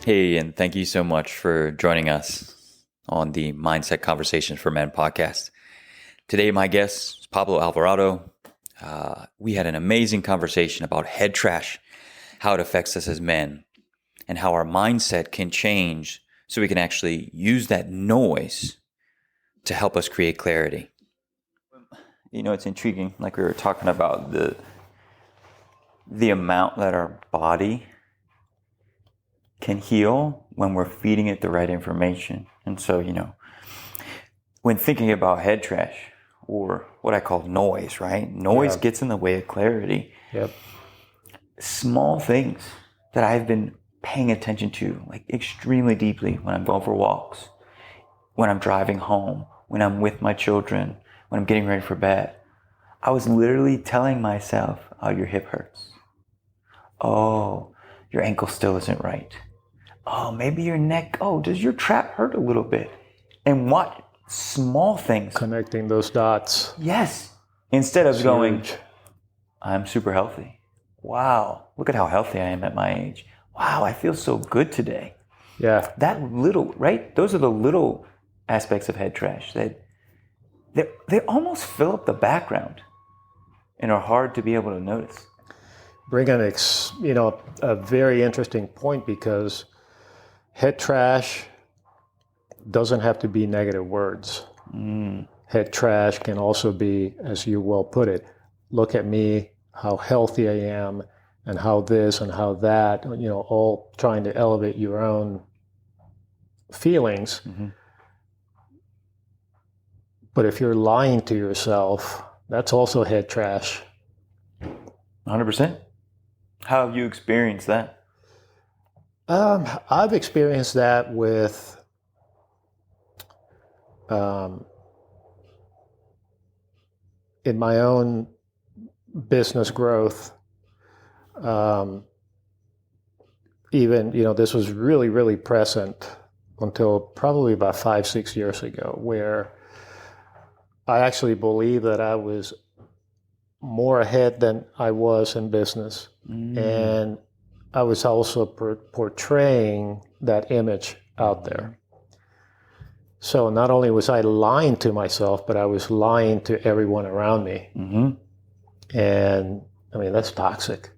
Hey, and thank you so much for joining us on the Mindset Conversations for Men podcast. Today, my guest is Pablo Alvarado. We had an amazing conversation about head trash, how it affects us as men, and how our mindset can change so we can actually use that noise to help us create clarity. You know, it's intriguing, like we were talking about the amount that our body can heal when we're feeding it the right information. And so, you know, when thinking about head trash or what I call noise, right? Noise gets in the way of clarity. Yep. Small things that I've been paying attention to, like extremely deeply, when I'm going for walks, when I'm driving home, when I'm with my children, when I'm getting ready for bed. I was literally telling myself, oh, your hip hurts. Oh, your ankle still isn't right. Oh, maybe your neck. Oh, does your trap hurt a little bit? And what small things. Connecting those dots. Yes. Instead of going, huge. I'm super healthy. Wow. Look at how healthy I am at my age. Wow. I feel so good today. Yeah. That little, right? Those are the little aspects of head trash that they almost fill up the background and are hard to be able to notice. Bring an a very interesting point, because head trash doesn't have to be negative words. Head trash can also be, as you well put it, look at me, how healthy I am, and how this and how that, all trying to elevate your own feelings. Mm-hmm. But if you're lying to yourself, that's also head trash. 100%. How have you experienced that? I've experienced that with in my own business growth. Even, this was really, really present until probably about 5-6 years ago, where I actually believed that I was more ahead than I was in business. And I was also portraying that image out there. So not only was I lying to myself, but I was lying to everyone around me. Mm-hmm. And I mean, that's toxic.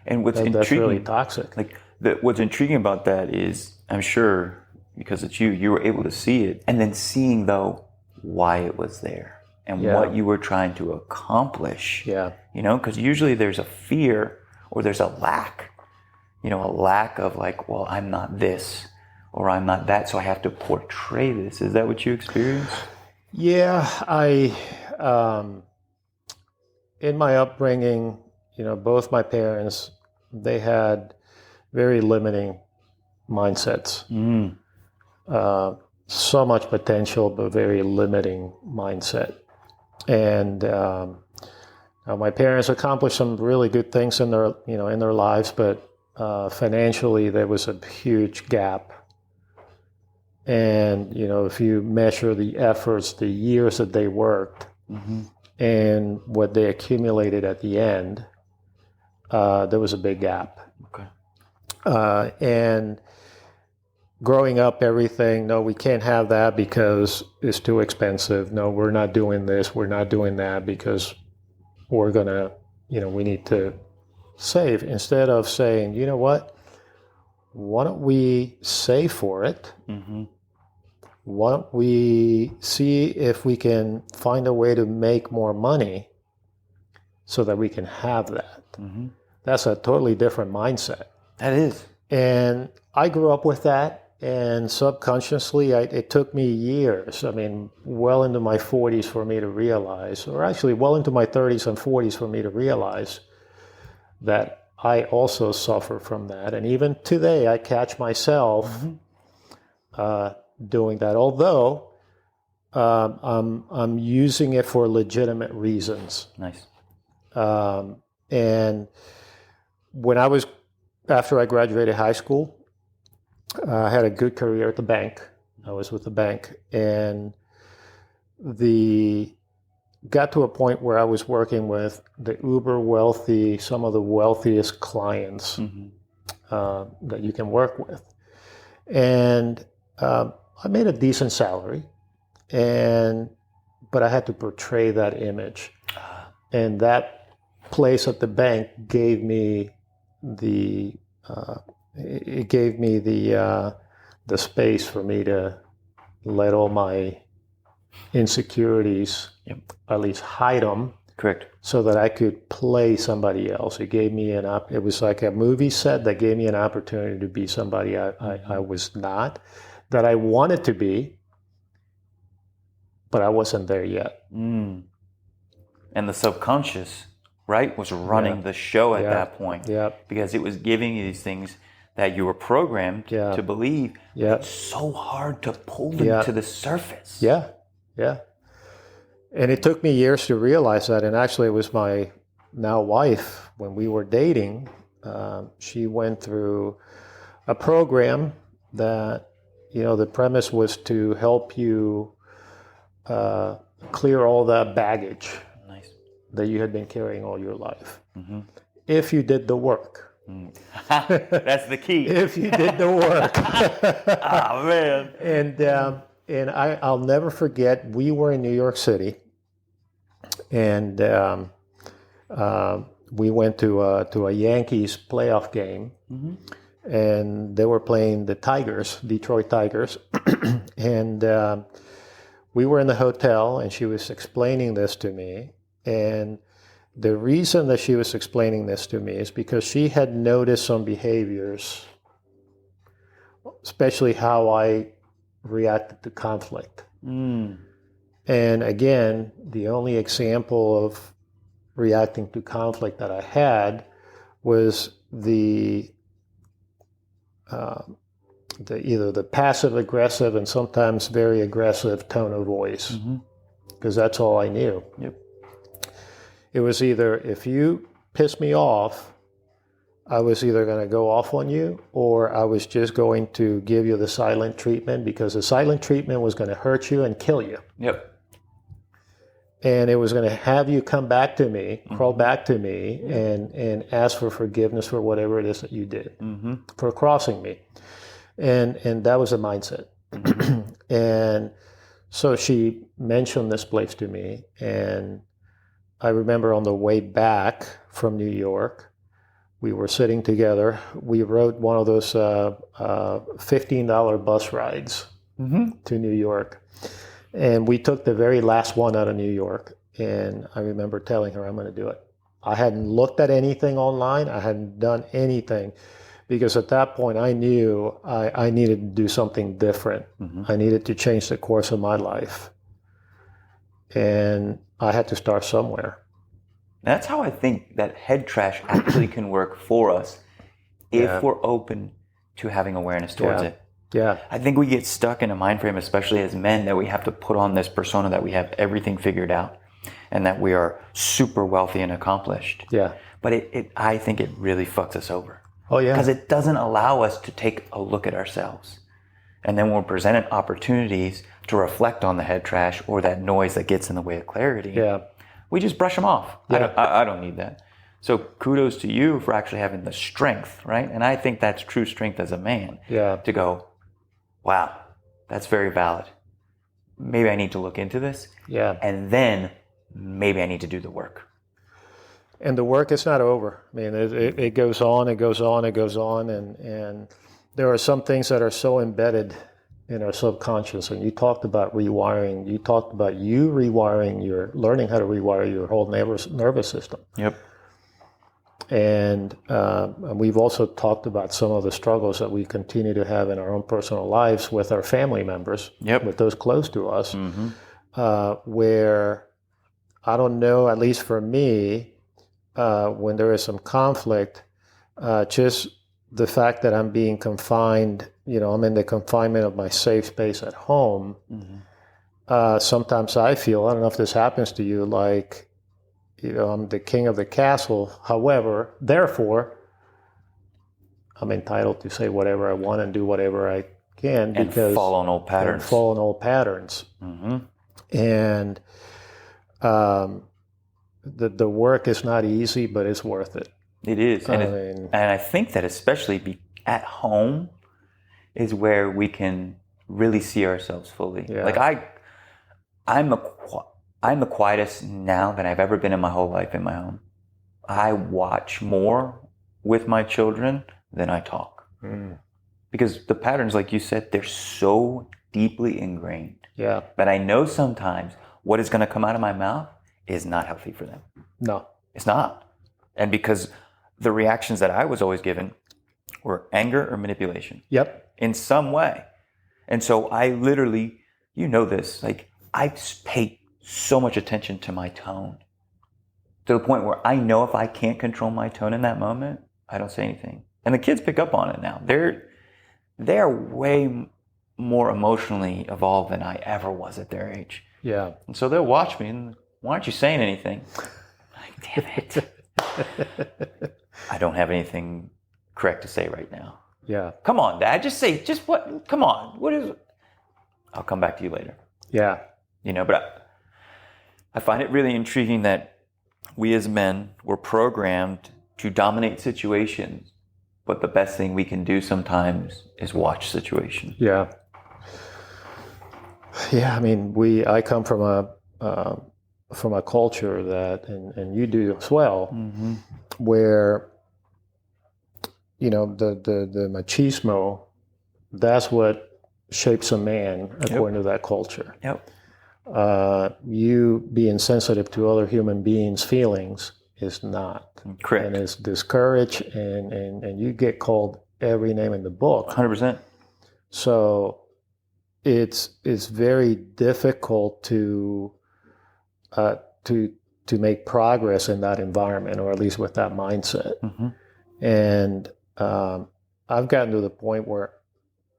And that's really toxic. Like what's intriguing about that is, I'm sure because it's you were able to see it, and then seeing though why it was there and what you were trying to accomplish. Yeah. Because usually there's a fear or there's a lack. A lack of like, well, I'm not this or I'm not that, so I have to portray this. Is that what you experienced? Yeah, in my upbringing, both my parents, they had very limiting mindsets. So much potential, but very limiting mindset. And my parents accomplished some really good things in their lives, but financially there was a huge gap. And if you measure the efforts, the years that they worked, and what they accumulated at the end, there was a big gap. Okay. And growing up, everything, no, we can't have that because it's too expensive. No, we're not doing this, we're not doing that because we're gonna, we need to save. Instead of saying, you know what, why don't we save for it? Mm-hmm. Why don't we see if we can find a way to make more money so that we can have that? Mm-hmm. That's a totally different mindset. That is. And I grew up with that, and subconsciously it took me years, well into my 40s for me to realize, or actually well into my 30s and 40s for me to realize that I also suffer from that. And even today I catch myself doing that, although I'm using it for legitimate reasons. Nice. And after I graduated high school, I had a good career at the bank. I was with the bank, and the got to a point where I was working with the uber wealthy, some of the wealthiest clients that you can work with. And I made a decent salary, but I had to portray that image. And that place at the bank gave me the space for me to let all my insecurities, at least hide them. Correct. So that I could play somebody else. It gave me it was like a movie set that gave me an opportunity to be somebody I was not, that I wanted to be, but I wasn't there yet. And the subconscious, right, was running the show at that point. Yeah. Because it was giving you these things that you were programmed to believe. Yeah. It's so hard to pull them to the surface. Yeah. Yeah. And it took me years to realize that. And actually, it was my now wife, when we were dating, she went through a program that, the premise was to help you clear all that baggage that you had been carrying all your life. If you did the work. That's the key. If you did the work. Oh, man. And I'll never forget, we were in New York City. And we went to a Yankees playoff game, and they were playing the Tigers, Detroit Tigers. And we were in the hotel, and she was explaining this to me. And the reason that she was explaining this to me is because she had noticed some behaviors, especially how I reacted to conflict. And again, the only example of reacting to conflict that I had was either the passive aggressive and sometimes very aggressive tone of voice, because that's all I knew. It was either, if you piss me off, I was either going to go off on you, or I was just going to give you the silent treatment, because the silent treatment was going to hurt you and kill you. And it was going to have you come back to me, crawl back to me, and ask for forgiveness for whatever it is that you did, for crossing me. And that was a mindset. And so she mentioned this place to me, and I remember on the way back from New York, we were sitting together. We rode one of those $15 bus rides to New York. And we took the very last one out of New York. And I remember telling her, I'm going to do it. I hadn't looked at anything online. I hadn't done anything. Because at that point, I knew I needed to do something different. I needed to change the course of my life. And I had to start somewhere. That's how I think that head trash actually can work for us if we're open to having awareness towards it. I think we get stuck in a mind frame, especially as men, that we have to put on this persona that we have everything figured out and that we are super wealthy and accomplished. But I think it really fucks us over. Because it doesn't allow us to take a look at ourselves. And then when we're presented opportunities to reflect on the head trash or that noise that gets in the way of clarity, we just brush them off. I don't need that. So kudos to you for actually having the strength, right? And I think that's true strength as a man. To go, wow, that's very valid. Maybe I need to look into this. And then maybe I need to do the work. And the work is not over. I mean, it goes on, it goes on, it goes on. And there are some things that are so embedded in our subconscious. And you talked about rewiring. You talked about learning how to rewire your whole nervous system. And we've also talked about some of the struggles that we continue to have in our own personal lives with our family members, with those close to us, where I don't know, at least for me, when there is some conflict, just the fact that I'm being confined, I'm in the confinement of my safe space at home. Sometimes I feel, I don't know if this happens to you, like, I'm the king of the castle. However, therefore, I'm entitled to say whatever I want and do whatever I can. And fall on old patterns. And the work is not easy, but it's worth it. It is. And I think that especially at home is where we can really see ourselves fully. Yeah. Like I'm the quietest now than I've ever been in my whole life in my home. I watch more with my children than I talk. Because the patterns, like you said, they're so deeply ingrained. Yeah. But I know sometimes what is going to come out of my mouth is not healthy for them. No. It's not. And because the reactions that I was always given were anger or manipulation. Yep. In some way. And so I literally, you know this, like I pay so much attention to my tone to the point where I know if I can't control my tone in that moment, I don't say anything. And the kids pick up on it now. They're way more emotionally evolved than I ever was at their age. Yeah. And so they'll watch me and, why aren't you saying anything? I'm like, damn it. I don't have anything correct to say right now. Yeah. Come on, Dad. Just what? Come on. What is it? I'll come back to you later. Yeah. But I find it really intriguing that we as men were programmed to dominate situations, but the best thing we can do sometimes is watch situations. Yeah. Yeah. I mean, I come from a culture that, and you do as well, where, the machismo, that's what shapes a man according to that culture. Yep. You being sensitive to other human beings' feelings is not. Correct. And it's discouraged, and you get called every name in the book. 100%. So it's very difficult to make progress in that environment, or at least with that mindset. And I've gotten to the point where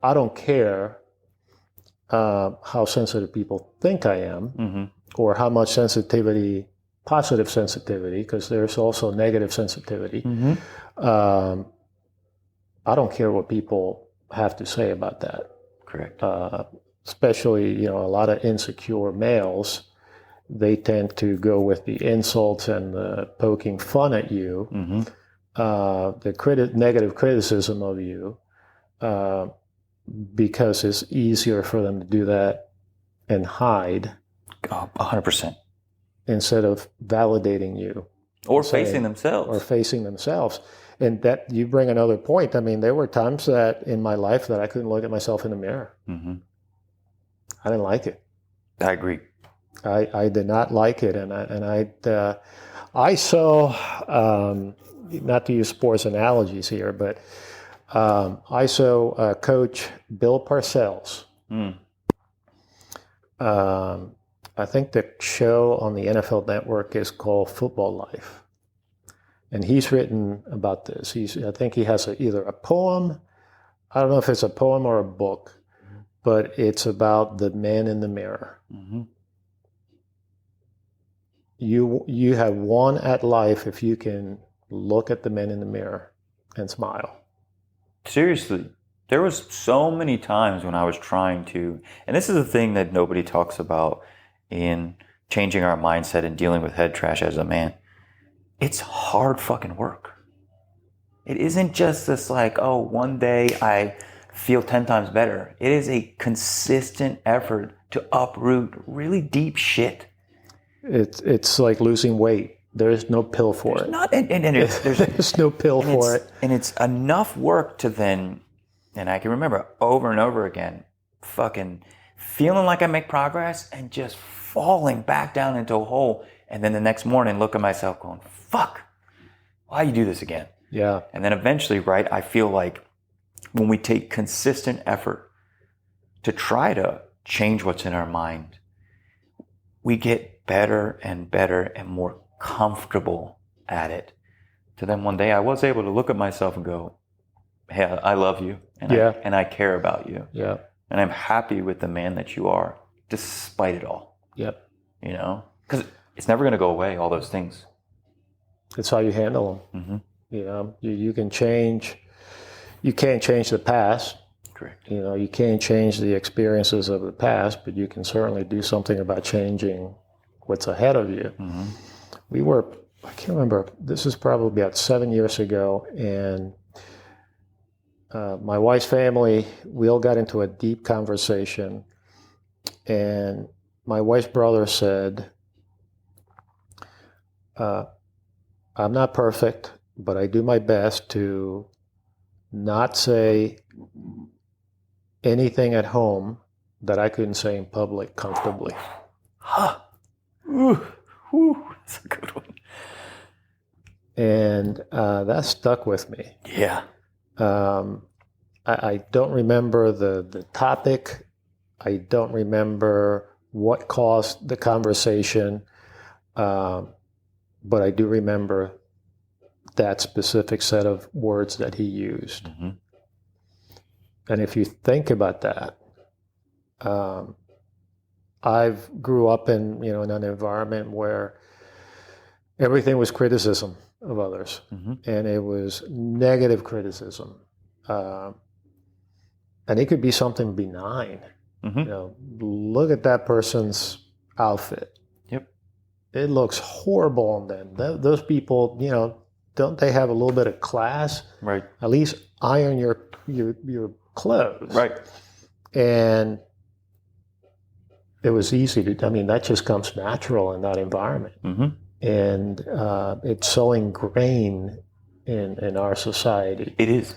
I don't care how sensitive people think I am, or how much sensitivity, positive sensitivity, because there's also negative sensitivity. I don't care what people have to say about that. Correct. Especially, a lot of insecure males, they tend to go with the insults and the poking fun at you, the negative criticism of you, because it's easier for them to do that and hide. 100%. Instead of validating you. Or facing themselves. And that, you bring another point. I mean, there were times that in my life that I couldn't look at myself in the mirror. I didn't like it. I agree. I did not like it. And I saw, not to use sports analogies here, but I saw Coach Bill Parcells. I think the show on the NFL Network is called Football Life. And he's written about this. I think he has either a poem, I don't know if it's a poem or a book, but it's about the man in the mirror. You have won at life if you can look at the man in the mirror and smile. Seriously. There was so many times when I was trying to, and this is a thing that nobody talks about in changing our mindset and dealing with head trash as a man. It's hard fucking work. It isn't just this like, oh, one day I feel 10 times better. It is a consistent effort to uproot really deep shit. It's like losing weight. There's no pill for it. There's no pill for it. And it's enough work to then, and I can remember over and over again, fucking feeling like I make progress and just falling back down into a hole. And then the next morning look at myself going, fuck, why you do this again? Yeah. And then eventually, right, I feel like when we take consistent effort to try to change what's in our mind, we get better and better and more comfortable at it. To then one day I was able to look at myself and go, hey, I love you and I care about you. Yeah. And I'm happy with the man that you are, despite it all. Yep. Because it's never going to go away, all those things. It's how you handle them. You can change. You can't change the past. Correct. You can't change the experiences of the past, but you can certainly do something about changing what's ahead of you. I can't remember, this is probably about 7 years ago, and my wife's family, we all got into a deep conversation, and my wife's brother said, I'm not perfect, but I do my best to not say anything at home that I couldn't say in public comfortably. Huh. Ooh, that's a good one. And that stuck with me. Yeah. I don't remember the topic. I don't remember what caused the conversation. But I do remember that specific set of words that he used. Mm-hmm. And if you think about that, I've grew up in an environment where everything was criticism of others, and it was negative criticism, and it could be something benign. Look at that person's outfit. Yep, it looks horrible on them. Those people, don't they have a little bit of class? Right. At least iron your clothes. Right. And it was easy to. That just comes natural in that environment. And it's so ingrained in our society. It is.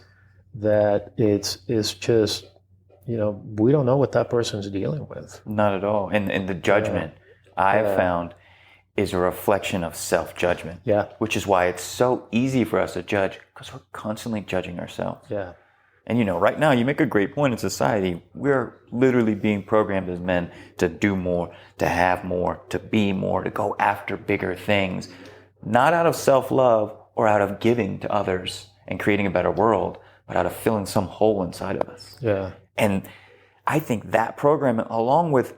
That it's just, we don't know what that person's dealing with. Not at all. And the judgment I've found is a reflection of self-judgment. Yeah. Which is why it's so easy for us to judge, because we're constantly judging ourselves. Yeah. And right now you make a great point in society. We're literally being programmed as men to do more, to have more, to be more, to go after bigger things. Not out of self-love or out of giving to others and creating a better world, but out of filling some hole inside of us. Yeah. And I think that programming, along with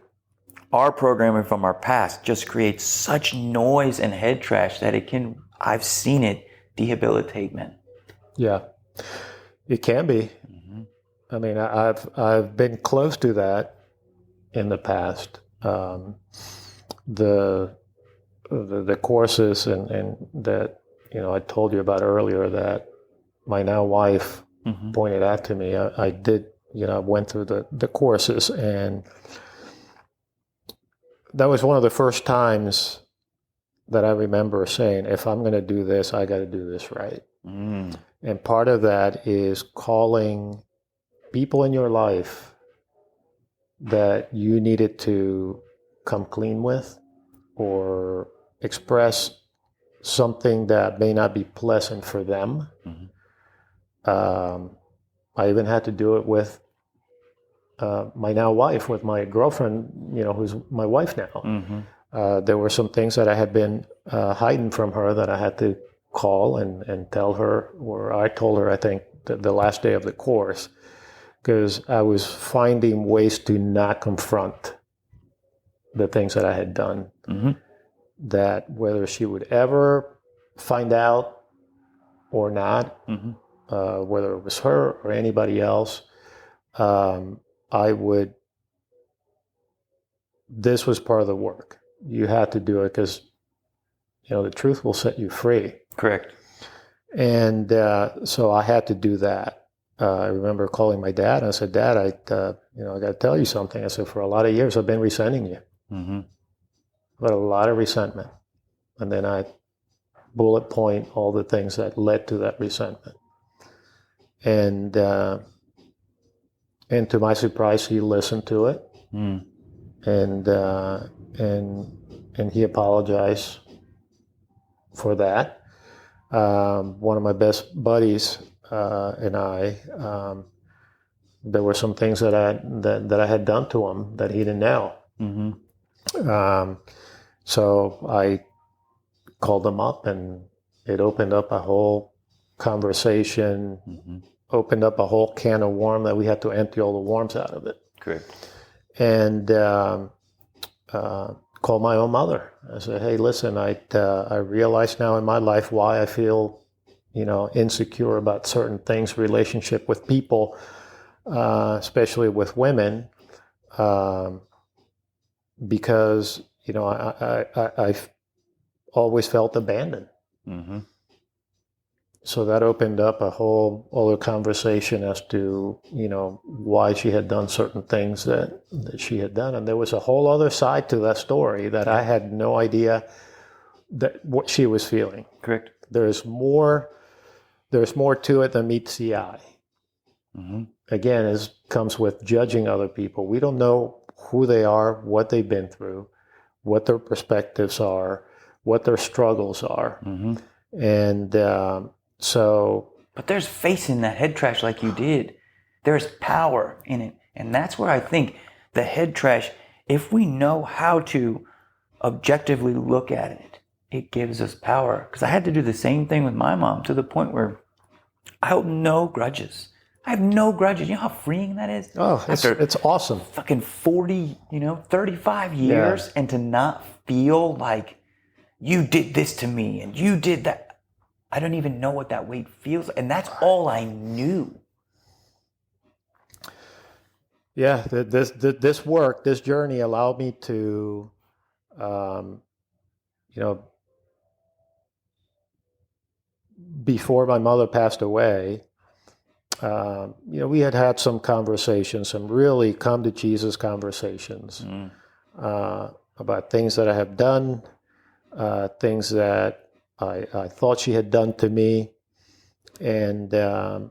our programming from our past, just creates such noise and head trash that I've seen it debilitate men. Yeah. It can be. I've been close to that in the past. The courses and that I told you about earlier that my now wife pointed out to me. I did went through the courses, and that was one of the first times that I remember saying, if I'm going to do this, I got to do this right. And part of that is calling people in your life that you needed to come clean with or express something that may not be pleasant for them. I even had to do it with my now wife, with my girlfriend, who's my wife now. There were some things that I had been hiding from her that I had to call and tell her, or I told her, I think, the last day of the course, because I was finding ways to not confront the things that I had done. That whether she would ever find out or not, whether it was her or anybody else, this was part of the work. You had to do it because, the truth will set you free. Correct. And so I had to do that. I remember calling my dad, and I said, Dad, I got to tell you something. I said, for a lot of years, I've been resenting you. I've had a lot of resentment. And then I bullet point all the things that led to that resentment. And to my surprise, he listened to it. And he apologized for that. One of my best buddies and I, there were some things that I had done to him that he didn't know. So I called him up, and it opened up a whole conversation, opened up a whole can of worm that we had to empty all the worms out of it. Correct. And called my own mother. I said, hey, listen, I realize now in my life why I feel, insecure about certain things, relationship with people, especially with women, because, I've always felt abandoned. Mm-hmm. So that opened up a whole other conversation as to, why she had done certain things that she had done. And there was a whole other side to that story that I had no idea that what she was feeling. Correct. There's more to it than meets the eye. Mm-hmm. Again, it comes with judging other people. We don't know who they are, what they've been through, what their perspectives are, what their struggles are. Mm-hmm. And so... But there's facing that head trash like you did. There's power in it. And that's where I think the head trash, if we know how to objectively look at it, it gives us power. Because I had to do the same thing with my mom to the point where I hold no grudges. I have no grudges. You know how freeing that is? Oh, it's awesome. Fucking 40, 35 years, and to not feel like you did this to me and you did that. I don't even know what that weight feels like. And that's all I knew. Yeah, this journey allowed me to, before my mother passed away, we had some conversations, some really come to Jesus conversations about things that I have done, things that I thought she had done to me. And I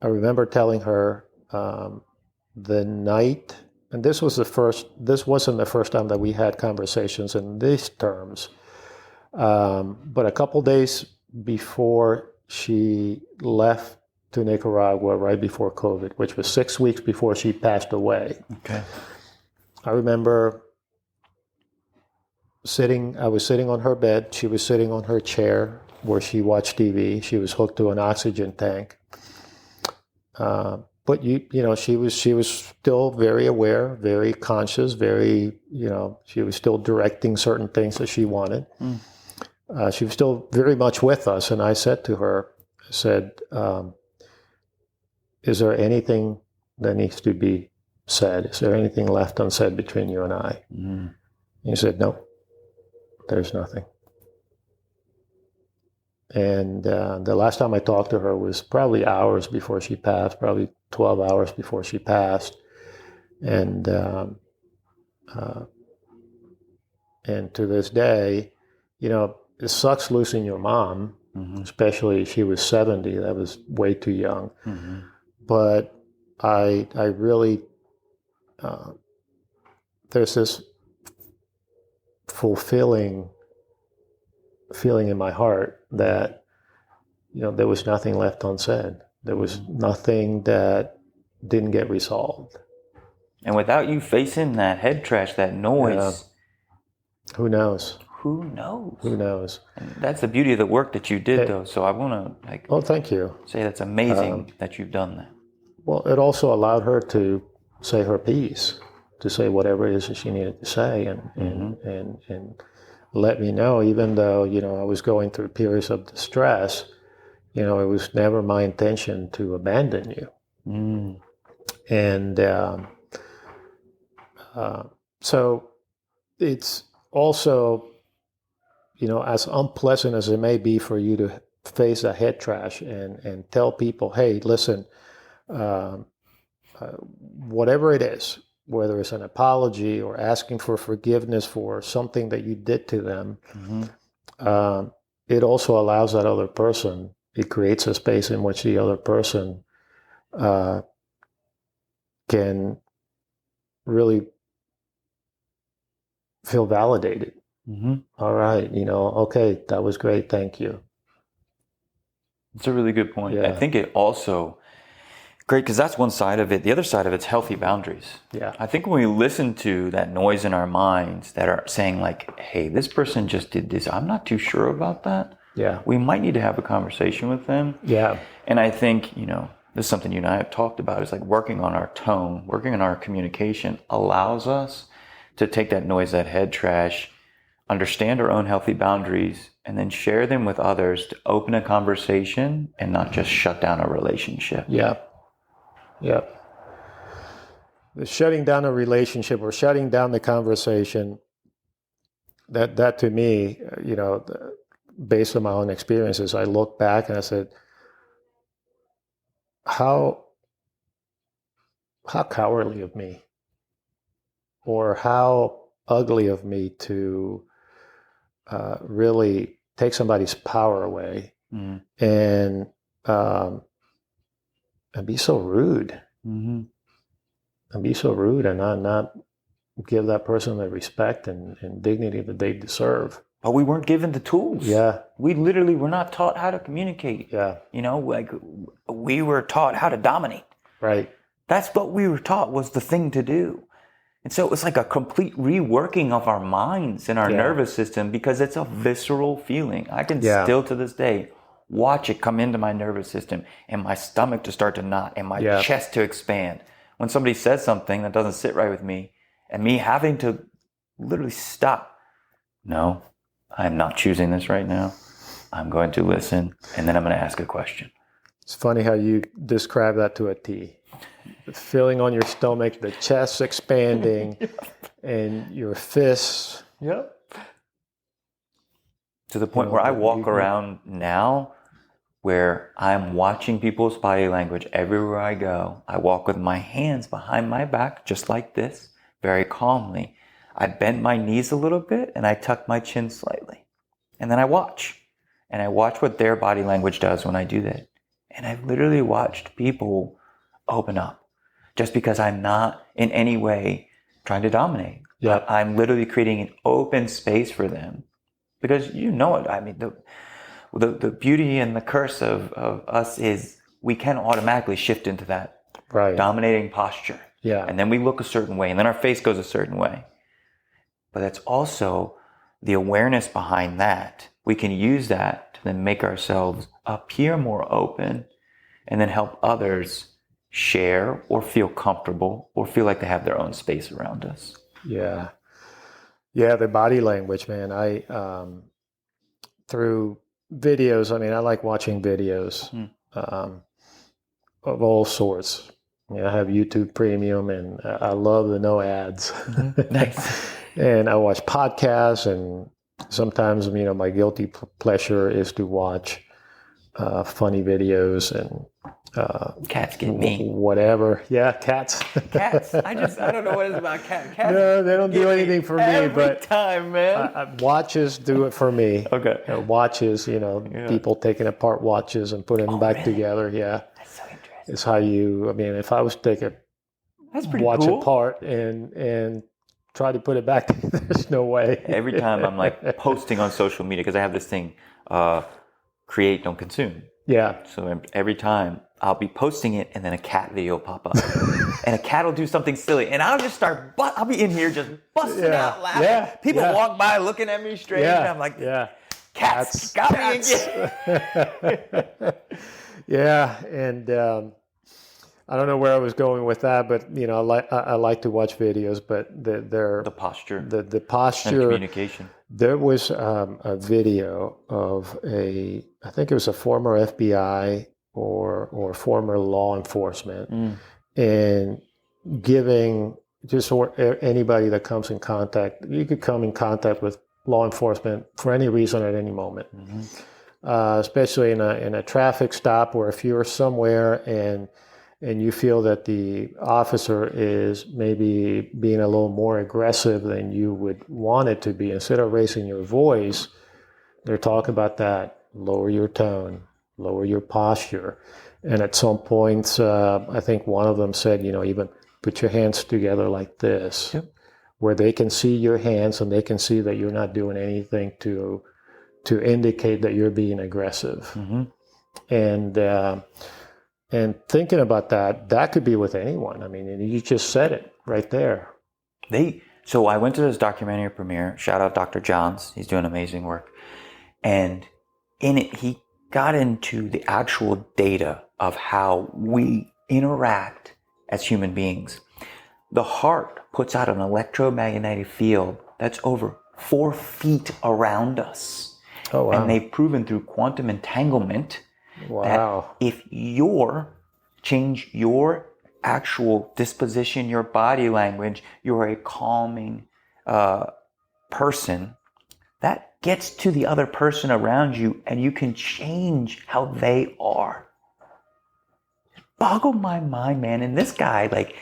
remember telling her the night, and this wasn't the first time that we had conversations in these terms, but a couple days before she left to Nicaragua, right before COVID, which was 6 weeks before she passed away. Okay. I remember I was sitting on her bed. She was sitting on her chair where she watched TV. She was hooked to an oxygen tank. But she was still very aware, very conscious, she was still directing certain things that she wanted. She was still very much with us. And I said to her, is there anything that needs to be said? Is there anything left unsaid between you and I? And she said, no, there's nothing. And the last time I talked to her was probably hours before she passed, probably 12 hours before she passed. And to this day, it sucks losing your mom, especially she was 70. That was way too young. But I really, there's this fulfilling feeling in my heart that, there was nothing left unsaid. There was nothing that didn't get resolved. And without you facing that head trash, that noise, who knows? Who knows? Who knows? And that's the beauty of the work that you did, though. So I want to thank you. Say that's amazing that you've done that. Well, it also allowed her to say her piece, to say whatever it is that she needed to say, and let me know, even though, I was going through periods of distress, it was never my intention to abandon you. And so it's also, as unpleasant as it may be for you to face a head trash and tell people, hey, listen, whatever it is, whether it's an apology or asking for forgiveness for something that you did to them, it also allows that other person, it creates a space in which the other person can really feel validated. All right, okay, that was great, thank you. It's a really good point. Yeah. I think it also... Great, because that's one side of it. The other side of it's healthy boundaries. Yeah. I think when we listen to that noise in our minds that are saying like, hey, this person just did this, I'm not too sure about that. Yeah. We might need to have a conversation with them. Yeah. And I think, this is something you and I have talked about, is like working on our tone, working on our communication allows us to take that noise, that head trash, understand our own healthy boundaries, and then share them with others to open a conversation and not just shut down a relationship. Yeah. Yeah. shutting down a relationship or shutting down the conversation, that to me, based on my own experiences, I look back and I said, how cowardly of me, or how ugly of me to really take somebody's power away and be so rude. And be so rude and not give that person the respect and dignity that they deserve. But we weren't given the tools. Yeah. We literally were not taught how to communicate. Yeah. Like we were taught how to dominate. Right. That's what we were taught was the thing to do. And so it was like a complete reworking of our minds and our nervous system, because it's a visceral feeling. I can still to this day watch it come into my nervous system and my stomach to start to knot and my chest to expand. When somebody says something that doesn't sit right with me and me having to literally stop. No, I'm not choosing this right now. I'm going to listen, and then I'm going to ask a question. It's funny how you describe that to a T. The feeling on your stomach, the chest expanding, and your fists. Yep. To the point where I walk around now where I'm watching people's body language everywhere I go. I walk with my hands behind my back, just like this, very calmly. I bend my knees a little bit and I tuck my chin slightly. And then I watch. And I watch what their body language does when I do that. And I've literally watched people open up. Just because I'm not in any way trying to dominate. Yeah. I'm literally creating an open space for them. Because you know it. I mean, the beauty and the curse of us is we can automatically shift into that dominating posture. Yeah. And then we look a certain way, and then our face goes a certain way. But that's also the awareness behind that. We can use that to then make ourselves appear more open and then help others share or feel comfortable or feel like they have their own space around us. Yeah. Yeah, the body language, man. I through videos, I mean, I like watching videos of all sorts. I mean, I have YouTube Premium, and I love the no ads. Nice. And I watch podcasts, and sometimes, my guilty pleasure is to watch funny videos and cats get me. Whatever. Yeah, cats. Cats. I don't know what it's about cats. No, they don't do anything for me, but every time, man. Watches do it for me. Okay. Watches, people taking apart watches and putting them back together. Yeah. That's so interesting. It's how if I was to take a watch apart and try to put it back, there's no way. Every time I'm like posting on social media, because I have this thing, create, don't consume. Yeah. So every time I'll be posting it, and then a cat video will pop up, and a cat will do something silly, and I'll just I'll be in here just busting out laughing. Yeah. People walk by looking at me strange, and I'm like, cats got me again. Yeah, and I don't know where I was going with that, but I like to watch videos, but the posture, the posture, and communication. There was a video of I think it was a former FBI or former law enforcement, and giving just anybody that comes in contact. You could come in contact with law enforcement for any reason at any moment, especially in a traffic stop, or if you're somewhere and you feel that the officer is maybe being a little more aggressive than you would want it to be. Instead of raising your voice, they're talking about that. Lower your tone, lower your posture. And at some point, I think one of them said, even put your hands together like this, where they can see your hands and they can see that you're not doing anything to indicate that you're being aggressive. And thinking about that could be with anyone. I mean, you just said it right there. So I went to this documentary premiere. Shout out Dr. Johns. He's doing amazing work. And in it, he got into the actual data of how we interact as human beings. The heart puts out an electromagnetic field that's over 4 feet around us. Oh, wow. And they've proven through quantum entanglement that if change your actual disposition, your body language, you're a calming person, that gets to the other person around you and you can change how they are. Boggled my mind, man. And this guy, like,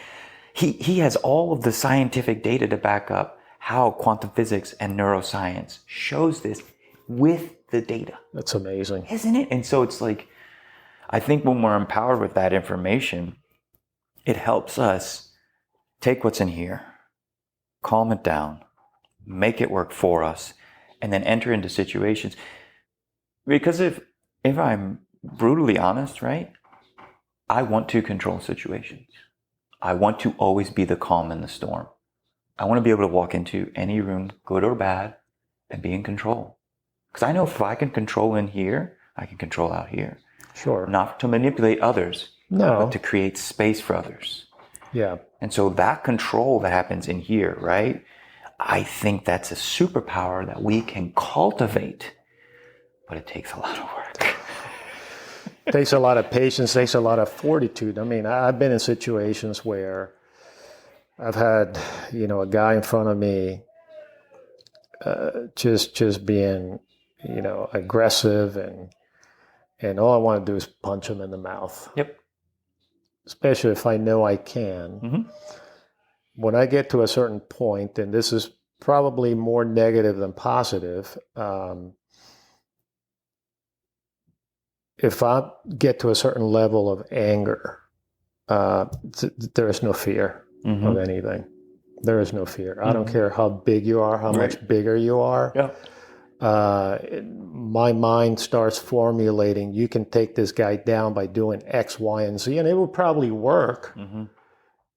he has all of the scientific data to back up how quantum physics and neuroscience shows this with the data. That's amazing. Isn't it? And so it's like, I think when we're empowered with that information, it helps us take what's in here, calm it down, make it work for us, and then enter into situations. Because if I'm brutally honest, right, I want to control situations. I want to always be the calm in the storm. I want to be able to walk into any room, good or bad, and be in control. Because I know if I can control in here, I can control out here. Sure. Not to manipulate others, no, but to create space for others. Yeah. And so that control that happens in here, right? I think that's a superpower that we can cultivate, but it takes a lot of work. Takes a lot of patience, takes a lot of fortitude. I mean, I've been in situations where I've had, a guy in front of me just being, aggressive, and all I want to do is punch him in the mouth. Yep. Especially if I know I can. Mm-hmm. When I get to a certain point, and this is probably more negative than positive, if I get to a certain level of anger, there is no fear of anything. There is no fear. I don't care how big you are, how much bigger you are. Yeah. My mind starts formulating, you can take this guy down by doing X, Y, and Z, and it will probably work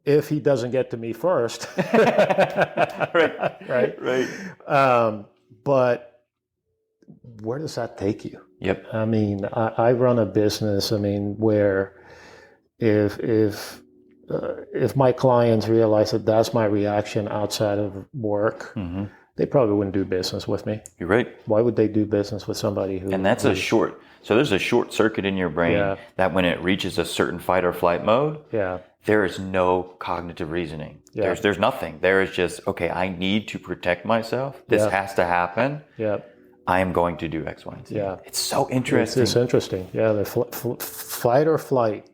if he doesn't get to me first. Right. But where does that take you? Yep. I mean, I run a business, where if my clients realize that that's my reaction outside of work, they probably wouldn't do business with me. You're right. Why would they do business with somebody who... And that's so there's a short circuit in your brain that when it reaches a certain fight or flight mode, there is no cognitive reasoning. Yeah. There's nothing. There is just, okay, I need to protect myself. This has to happen. Yeah. I am going to do X, Y, and Z. Yeah. It's so interesting. It's interesting. Yeah, the fight or flight.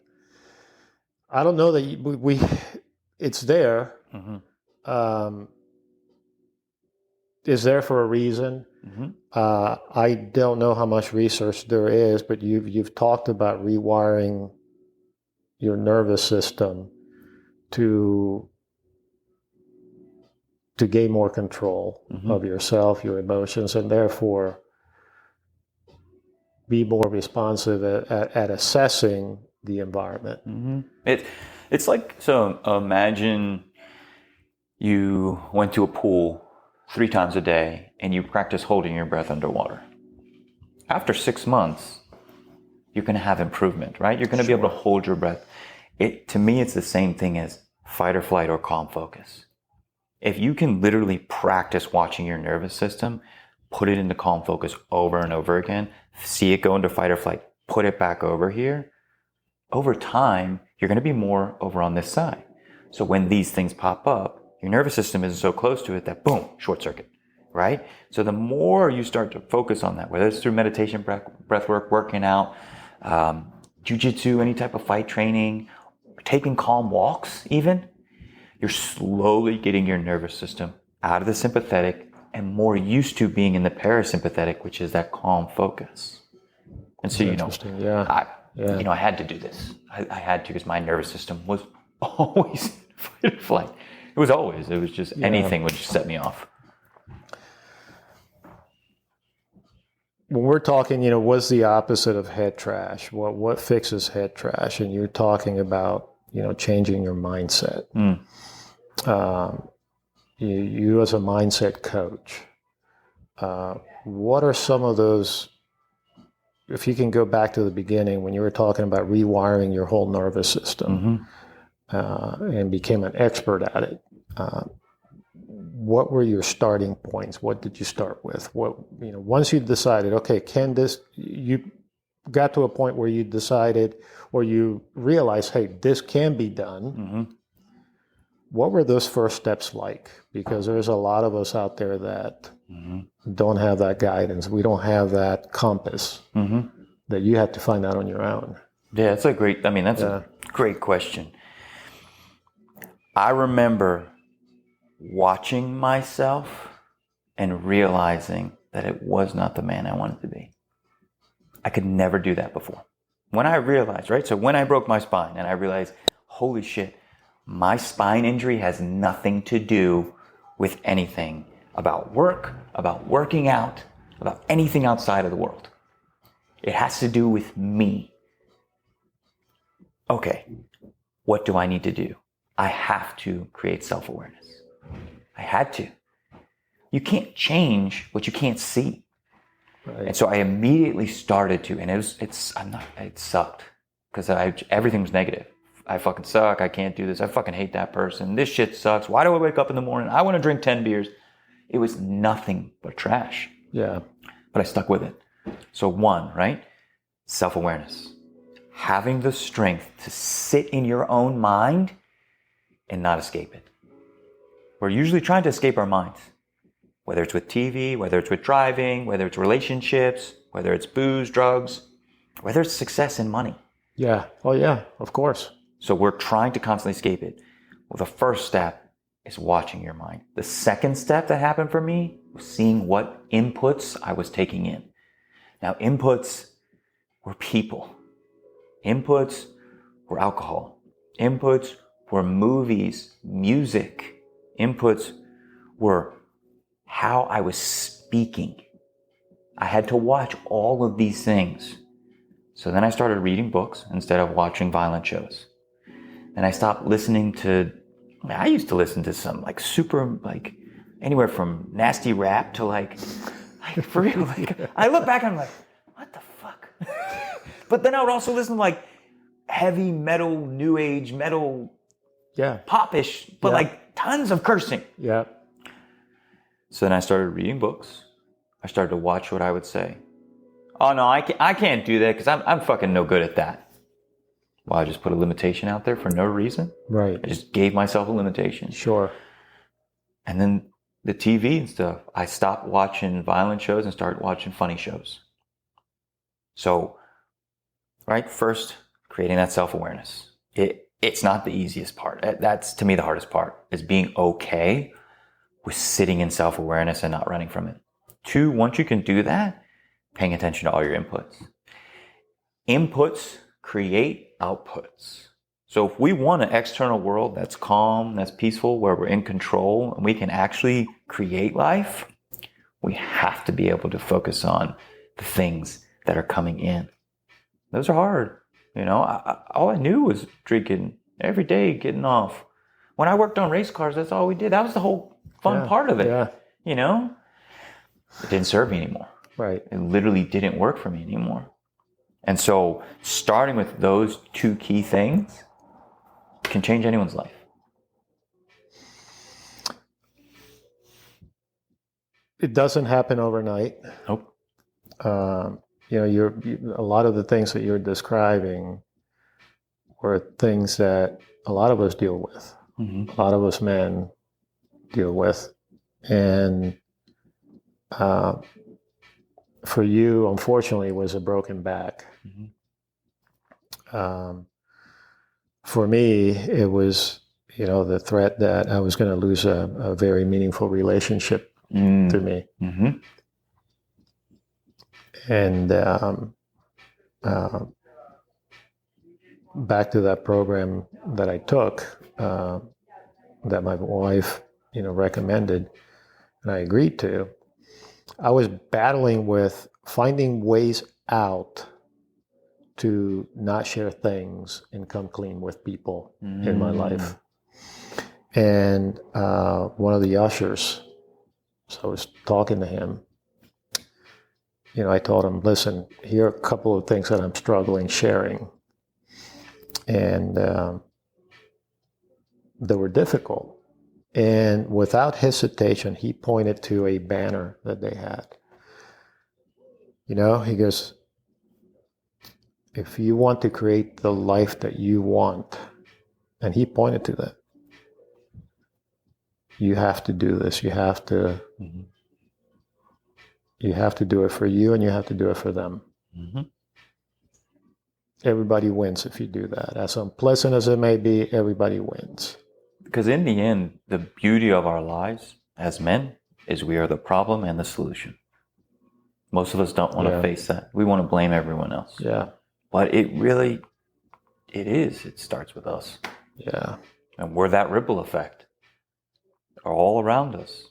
I don't know that we it's there. Is there for a reason. I don't know how much research there is, but you've talked about rewiring your nervous system to gain more control of yourself, your emotions, and therefore be more responsive at assessing the environment. It's like, so imagine you went to a pool 3 times a day and you practice holding your breath underwater. After 6 months, you're going to have improvement, right? You're going to be able to hold your breath. To me, it's the same thing as fight or flight or calm focus. If you can literally practice watching your nervous system, put it into calm focus over and over again, see it go into fight or flight, put it back over here, over time, you're going to be more over on this side. So when these things pop up, your nervous system isn't so close to it that boom, short circuit, right? So the more you start to focus on that, whether it's through meditation, breath work, working out, jiu-jitsu, any type of fight training, taking calm walks even, you're slowly getting your nervous system out of the sympathetic and more used to being in the parasympathetic, which is that calm focus. And so, I had to do this. I had to, because my nervous system was always fight or flight. It was just anything would just set me off. When we're talking, what's the opposite of head trash? What fixes head trash? And you're talking about, changing your mindset. You as a mindset coach, what are some of those, if you can go back to the beginning when you were talking about rewiring your whole nervous system and became an expert at it, what were your starting points? What did you start with? Once you decided, okay, you got to a point where you decided or you realized, hey, this can be done, what were those first steps like? Because there's a lot of us out there that don't have that guidance. We don't have that compass that you have to find out on your own. Yeah, that's a great question. I remember watching myself and realizing that it was not the man I wanted to be. I could never do that before. When I realized, right? So when I broke my spine and I realized, holy shit, my spine injury has nothing to do with anything about work, about working out, about anything outside of the world. It has to do with me. Okay, what do I need to do? I have to create self-awareness. I had to. You can't change what you can't see. Right. And so I immediately started to, and it sucked because everything was negative. I fucking suck. I can't do this. I fucking hate that person. This shit sucks. Why do I wake up in the morning? I want to drink 10 beers. It was nothing but trash. Yeah. But I stuck with it. So one, right? Self-awareness. Having the strength to sit in your own mind and not escape it. We're usually trying to escape our minds. Whether it's with TV, whether it's with driving, whether it's relationships, whether it's booze, drugs, whether it's success and money. Yeah. Oh, yeah. Of course. So we're trying to constantly escape it. Well, the first step is watching your mind. The second step that happened for me was seeing what inputs I was taking in. Now, inputs were people. Inputs were alcohol. Inputs were movies, music. Inputs were how I was speaking. I had to watch all of these things. So then I started reading books instead of watching violent shows. And I stopped listening to, I used to listen to some super anywhere from nasty rap to for real. I look back and I'm like, what the fuck? But then I would also listen to heavy metal, new age metal, popish, but tons of cursing. Yeah. So then I started reading books. I started to watch what I would say. Oh no, I can't do that because I'm fucking no good at that. Well, I just put a limitation out there for no reason. Right. I just gave myself a limitation. Sure. And then the TV and stuff, I stopped watching violent shows and started watching funny shows. So, right, first, creating that self-awareness. It's not the easiest part. That's, to me, the hardest part, is being okay with sitting in self-awareness and not running from it. Two, once you can do that, paying attention to all your inputs. Inputs create outputs. So if we want an external world that's calm, that's peaceful, where we're in control, and we can actually create life, we have to be able to focus on the things that are coming in. Those are hard. All I knew was drinking every day, getting off. When I worked on race cars, that's all we did. That was the whole fun part of it. Yeah. It didn't serve me anymore. Right. It literally didn't work for me anymore. And so starting with those two key things can change anyone's life. It doesn't happen overnight. Nope. A lot of the things that you're describing were things that a lot of us deal with. Mm-hmm. A lot of us men deal with. And for you, unfortunately, it was a broken back. Mm-hmm. For me, it was, the threat that I was going to lose a very meaningful relationship to me. Mm-hmm. And back to that program that I took, that my wife, recommended, and I agreed to, I was battling with finding ways out to not share things and come clean with people in my life. And one of the ushers, so I was talking to him, I told him, listen, here are a couple of things that I'm struggling sharing. And they were difficult. And without hesitation, he pointed to a banner that they had. He goes, if you want to create the life that you want, and he pointed to that, you have to do this. You have to do it for you, and you have to do it for them. Mm-hmm. Everybody wins if you do that. As unpleasant as it may be, everybody wins. Because in the end, the beauty of our lives as men is we are the problem and the solution. Most of us don't want to face that. We want to blame everyone else. Yeah. But it starts with us. Yeah. And we're that ripple effect all around us.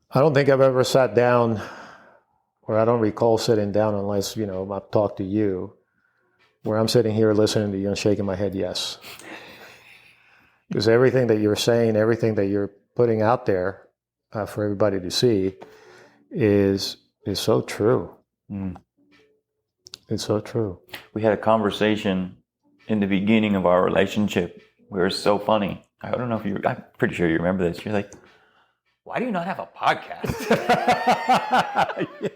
I don't think I've ever sat down, or I don't recall sitting down unless, I've talked to you, where I'm sitting here listening to you and shaking my head yes. Because everything that you're saying, everything that you're putting out there for everybody to see is so true. Mm. It's so true. We had a conversation in the beginning of our relationship. We were so funny. I don't know if I'm pretty sure you remember this. You're like, why do you not have a podcast? Yeah.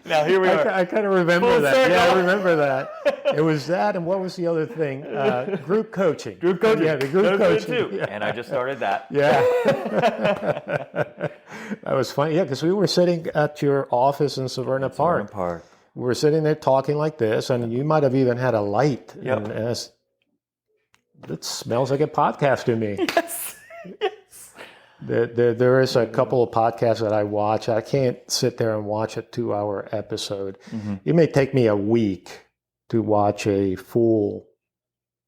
Now here we are. I kind of remember Full that. circle. Yeah, I remember that. It was that, and what was the other thing? Group coaching. Group coaching. Yeah, the group coaching. Too. Yeah. And I just started that. Yeah. That was funny. Yeah, because we were sitting at your office in Severna Park. We were sitting there talking like this, and you might have even had a light. Yep. And it smells like a podcast to me. Yes. There is a couple of podcasts that I watch. I can't sit there and watch a 2-hour episode. Mm-hmm. It may take me a week to watch a full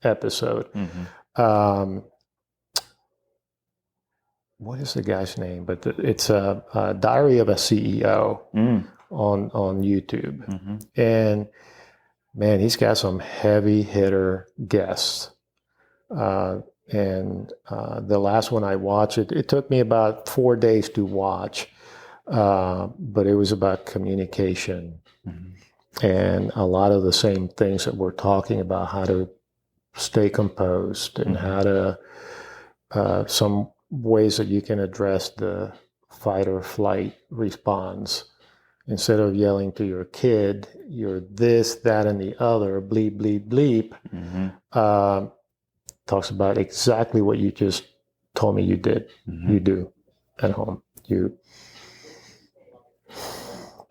episode. Mm-hmm. What is the guy's name? But it's a Diary of a CEO on YouTube. Mm-hmm. And man, he's got some heavy hitter guests. And the last one I watched, it took me about 4 days to watch, but it was about communication and a lot of the same things that we're talking about, how to stay composed and how to, some ways that you can address the fight or flight response. Instead of yelling to your kid, you're this, that, and the other, bleep, bleep, bleep. Mm-hmm. Talks about exactly what you just told me you did. Mm-hmm. You do at home. You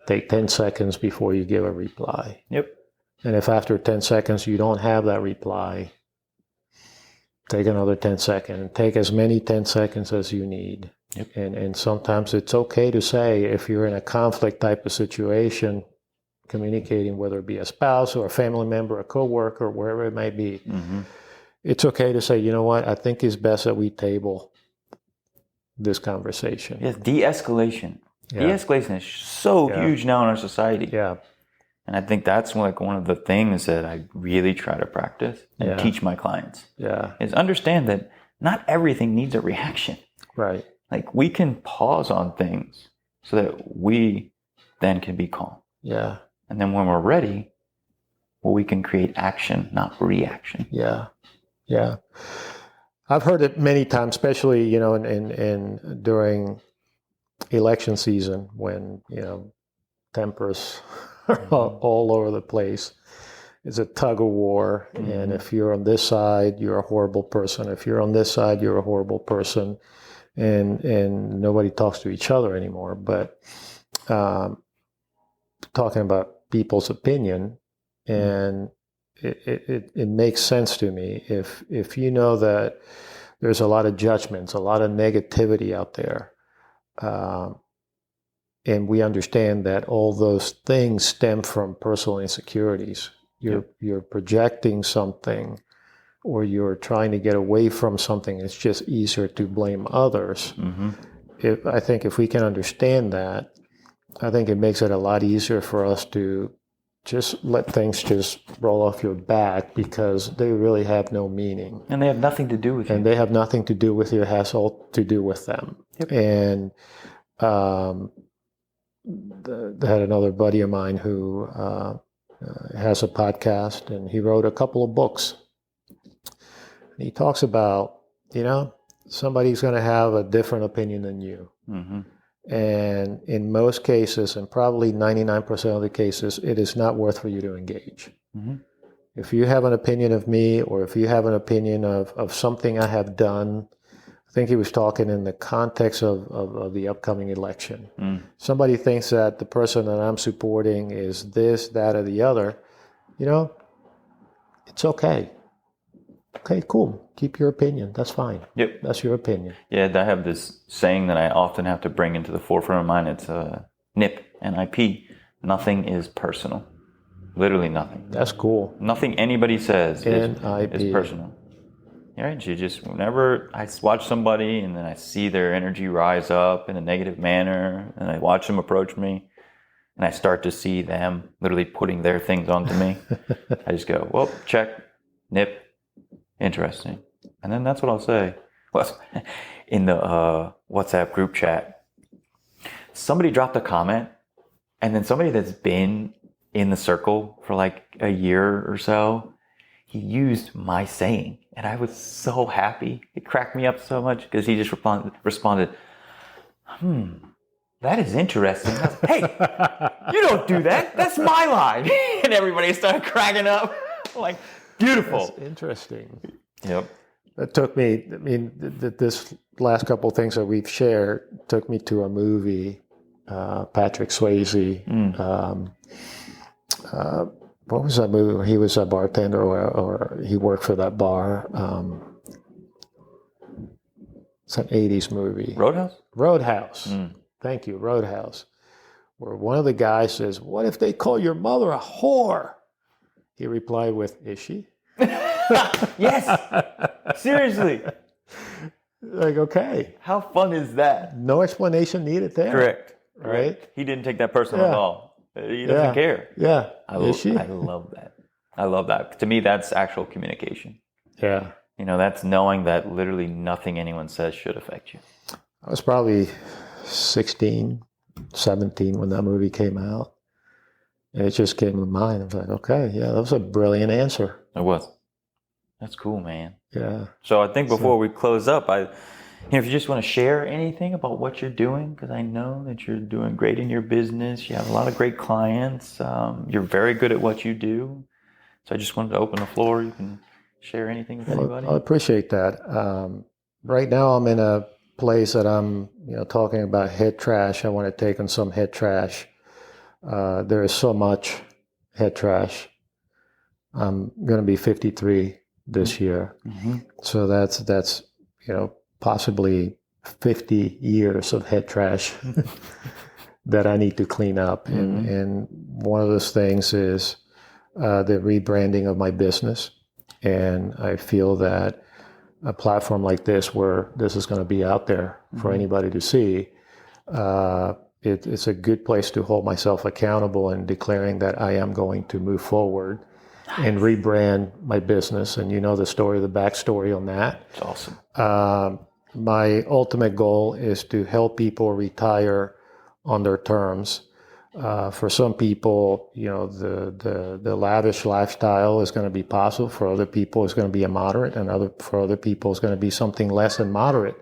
take 10 seconds before you give a reply. Yep. And if after 10 seconds you don't have that reply, take another 10 seconds. Take as many 10 seconds as you need. Yep. And sometimes it's okay to say, if you're in a conflict type of situation, communicating, whether it be a spouse or a family member, a coworker, wherever it may be, it's okay to say, you know what, I think it's best that we table this conversation. Yes, de-escalation. Yeah. De-escalation is so huge now in our society. Yeah. And I think that's like one of the things that I really try to practice and teach my clients. Yeah. Is understand that not everything needs a reaction. Right. Like we can pause on things so that we then can be calm. Yeah. And then when we're ready, well, we can create action, not reaction. Yeah. Yeah. I've heard it many times, especially, in during election season when, tempers are all over the place. It's a tug of war. Mm-hmm. And if you're on this side, you're a horrible person. If you're on this side, you're a horrible person. And nobody talks to each other anymore. But talking about people's opinion, and it makes sense to me if you know that there's a lot of judgments, a lot of negativity out there, and we understand that all those things stem from personal insecurities. You're projecting something, or you're trying to get away from something. It's just easier to blame others. Mm-hmm. I think if we can understand that, I think it makes it a lot easier for us to just let things just roll off your back, because they really have no meaning. And they have nothing to do with you. And they have nothing to do with you. It has all to do with them. Yep. And I had another buddy of mine who has a podcast, and he wrote a couple of books. And he talks about, somebody's going to have a different opinion than you. Mm-hmm. And in most cases, and probably 99% of the cases, it is not worth for you to engage. Mm-hmm. If you have an opinion of me, or if you have an opinion of something I have done, I think he was talking in the context of the upcoming election. Somebody thinks that the person that I'm supporting is this, that, or the other, it's okay. Okay, cool. Keep your opinion. That's fine. Yep. That's your opinion. Yeah, I have this saying that I often have to bring into the forefront of mind. It's NIP, N-I-P. Nothing is personal. Literally nothing. That's cool. Nothing anybody says is personal. Right? You just, whenever I watch somebody and then I see their energy rise up in a negative manner, and I watch them approach me, and I start to see them literally putting their things onto me, I just go, well, check, nip, interesting. And then that's what I'll say. Well, in the WhatsApp group chat, somebody dropped a comment, and then somebody that's been in the circle for like a year or so, he used my saying, and I was so happy. It cracked me up so much because he just responded, that is interesting. I was, hey, you don't do that. That's my line. And everybody started cracking up. Like, beautiful. That's interesting. Yep. It took me, this last couple of things that we've shared took me to a movie, Patrick Swayze. What was that movie where he was a bartender or he worked for that bar? It's an 80s movie. Roadhouse. Thank you, Roadhouse. Where one of the guys says, what if they call your mother a whore? He replied with, is she? Yes. Seriously. Like, okay. How fun is that? No explanation needed there. Correct. Right? He didn't take that personal at all. He doesn't care. Yeah. I love that. I love that. To me, that's actual communication. Yeah. That's knowing that literally nothing anyone says should affect you. I was probably 16, 17 when that movie came out. And it just came to mind. I was like, okay, yeah, that was a brilliant answer. It was. That's cool, man. Yeah. So I think before we close up, if you just want to share anything about what you're doing, because I know that you're doing great in your business. You have a lot of great clients. You're very good at what you do. So I just wanted to open the floor. You can share anything with anybody. I appreciate that. Right now I'm in a place that I'm, talking about head trash. I want to take on some head trash. There is so much head trash. I'm going to be 53 this year. Mm-hmm. So that's possibly 50 years of head trash that I need to clean up. Mm-hmm. And one of those things is the rebranding of my business. And I feel that a platform like this, where this is going to be out there for anybody to see, it's a good place to hold myself accountable in declaring that I am going to move forward and rebrand my business. And the story, the backstory on that. It's awesome. My ultimate goal is to help people retire on their terms. For some people, the lavish lifestyle is going to be possible. For other people, it's going to be a moderate, and for other people, it's going to be something less than moderate.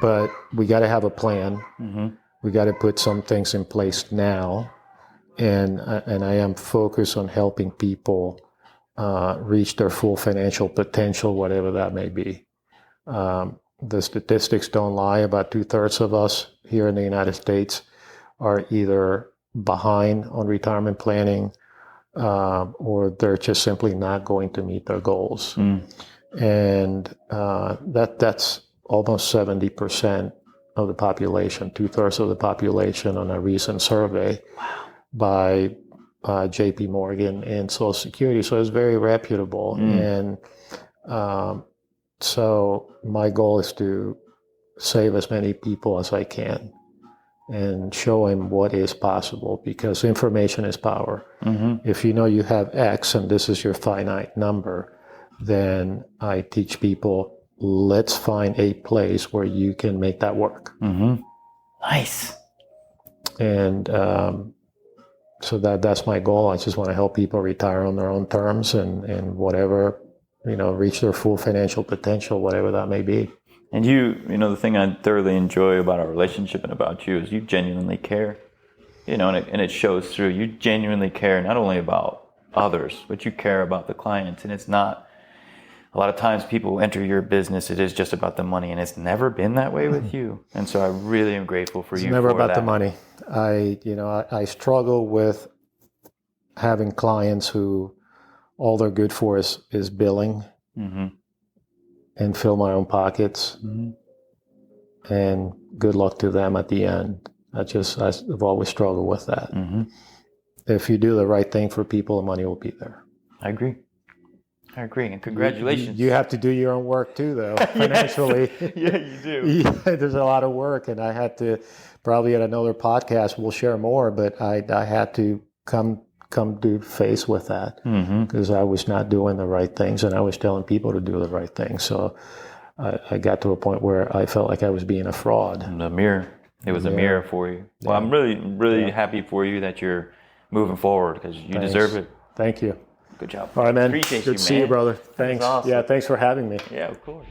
But we got to have a plan. Mm-hmm. We got to put some things in place now, and I am focused on helping people reach their full financial potential, whatever that may be. The statistics don't lie. About 2/3 of us here in the United States are either behind on retirement planning, or they're just simply not going to meet their goals. And that's almost 70% of the population, 2/3 of the population on a recent survey by JP Morgan and Social Security. So it's very reputable. And so my goal is to save as many people as I can and show them what is possible, because information is power. Mm-hmm. If you know you have X and this is your finite number, then I teach people, let's find a place where you can make that work. Mm-hmm. Nice. And so that's my goal. I just want to help people retire on their own terms and whatever, reach their full financial potential, whatever that may be. And the thing I thoroughly enjoy about our relationship and about you is you genuinely care, and it shows through. You genuinely care not only about others, but you care about the clients. And it's not, a lot of times people enter your business, it is just about the money, and it's never been that way with you. And so I really am grateful for you. It's never about that. the money. I struggle with having clients who all they're good for is billing and fill my own pockets. And good luck to them at the end. I've always struggled with that. If you do the right thing for people, the money will be there. I agree. And congratulations. You have to do your own work too, though, financially. Yeah, you do. There's a lot of work, and I had to, probably at another podcast, we'll share more, but I had to come to face with that because I was not doing the right things, and I was telling people to do the right things. So I got to a point where I felt like I was being a fraud. The mirror. It was a mirror for you. Well, I'm really happy for you that you're moving forward because you deserve it. Thank you. Good job. All right, man. Appreciate Good to see you, brother. Thanks. Awesome. Yeah, thanks for having me. Yeah, of course.